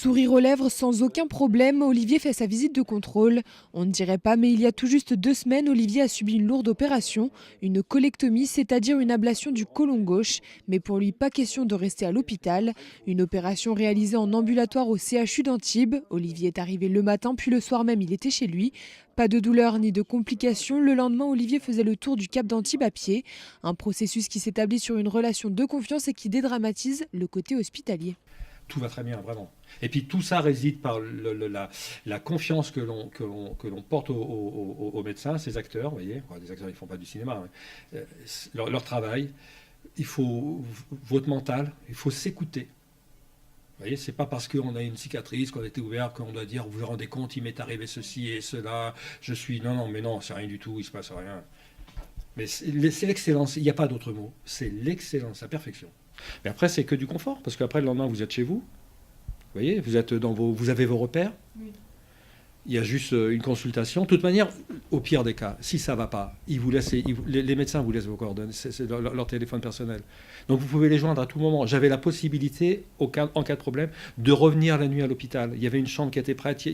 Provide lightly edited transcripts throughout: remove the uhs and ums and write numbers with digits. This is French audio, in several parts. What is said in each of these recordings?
Sourire aux lèvres sans aucun problème, Olivier fait sa visite de contrôle. On ne dirait pas, mais il y a tout juste 2 semaines, Olivier a subi une lourde opération, une colectomie, c'est-à-dire une ablation du côlon gauche. Mais pour lui, pas question de rester à l'hôpital. Une opération réalisée en ambulatoire au CHU d'Antibes. Olivier est arrivé le matin, puis le soir même, il était chez lui. Pas de douleur ni de complications. Le lendemain, Olivier faisait le tour du Cap d'Antibes à pied. Un processus qui s'établit sur une relation de confiance et qui dédramatise le côté hospitalier. Tout va très bien, vraiment. Et puis tout ça réside par la confiance que l'on porte aux médecins, ces acteurs, vous voyez, des acteurs ils ne font pas du cinéma, mais, leur travail, il faut votre mental, il faut s'écouter. Vous voyez, c'est pas parce qu'on a une cicatrice, qu'on a été ouvert, qu'on doit dire, vous vous rendez compte, il m'est arrivé ceci et cela, je suis... Non, mais non, c'est rien du tout, il se passe rien. Mais c'est l'excellence, il n'y a pas d'autre mot, c'est l'excellence, la perfection. Mais après, c'est que du confort, parce qu'après, le lendemain, vous êtes chez vous. Vous voyez, vous avez vos repères. Oui. Il y a juste une consultation. De toute manière, au pire des cas, si ça ne va pas, les médecins vous laissent vos coordonnées, c'est leur téléphone personnel. Donc vous pouvez les joindre à tout moment. J'avais la possibilité, en cas de problème, de revenir la nuit à l'hôpital. Il y avait une chambre qui était prête.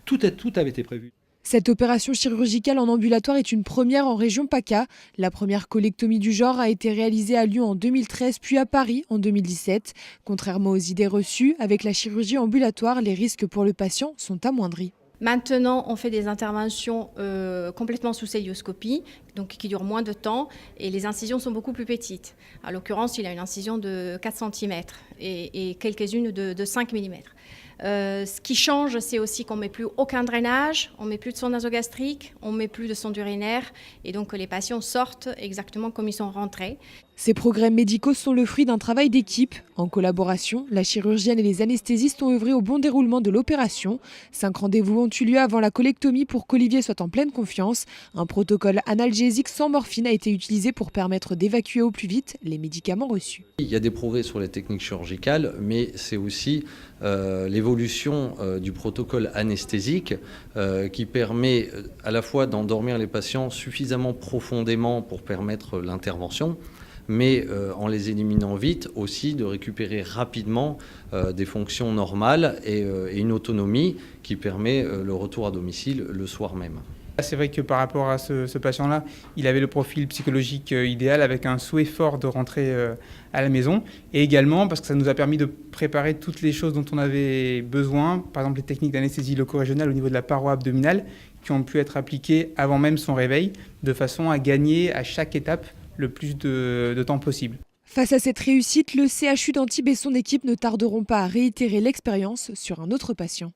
Tout avait été prévu. Cette opération chirurgicale en ambulatoire est une première en région PACA. La première colectomie du genre a été réalisée à Lyon en 2013 puis à Paris en 2017. Contrairement aux idées reçues, avec la chirurgie ambulatoire, les risques pour le patient sont amoindris. Maintenant, on fait des interventions complètement sous cœlioscopie, donc qui durent moins de temps, et les incisions sont beaucoup plus petites. En l'occurrence, il a une incision de 4 cm et quelques-unes de 5 mm. Ce qui change, c'est aussi qu'on ne met plus aucun drainage, on ne met plus de sonde nasogastrique, on ne met plus de sonde urinaire, et donc que les patients sortent exactement comme ils sont rentrés. Ces progrès médicaux sont le fruit d'un travail d'équipe. En collaboration, la chirurgienne et les anesthésistes ont œuvré au bon déroulement de l'opération. 5 rendez-vous ont eu lieu avant la colectomie pour qu'Olivier soit en pleine confiance. Un protocole analgésique sans morphine a été utilisé pour permettre d'évacuer au plus vite les médicaments reçus. Il y a des progrès sur les techniques chirurgicales, mais c'est aussi l'évolution du protocole anesthésique qui permet à la fois d'endormir les patients suffisamment profondément pour permettre l'intervention, mais en les éliminant vite aussi de récupérer rapidement des fonctions normales et une autonomie qui permet le retour à domicile le soir même. C'est vrai que par rapport à ce patient-là, il avait le profil psychologique idéal avec un souhait fort de rentrer à la maison, et également parce que ça nous a permis de préparer toutes les choses dont on avait besoin, par exemple les techniques d'anesthésie loco-régionale au niveau de la paroi abdominale qui ont pu être appliquées avant même son réveil, de façon à gagner à chaque étape le plus de temps possible. Face à cette réussite, le CHU d'Antibes et son équipe ne tarderont pas à réitérer l'expérience sur un autre patient.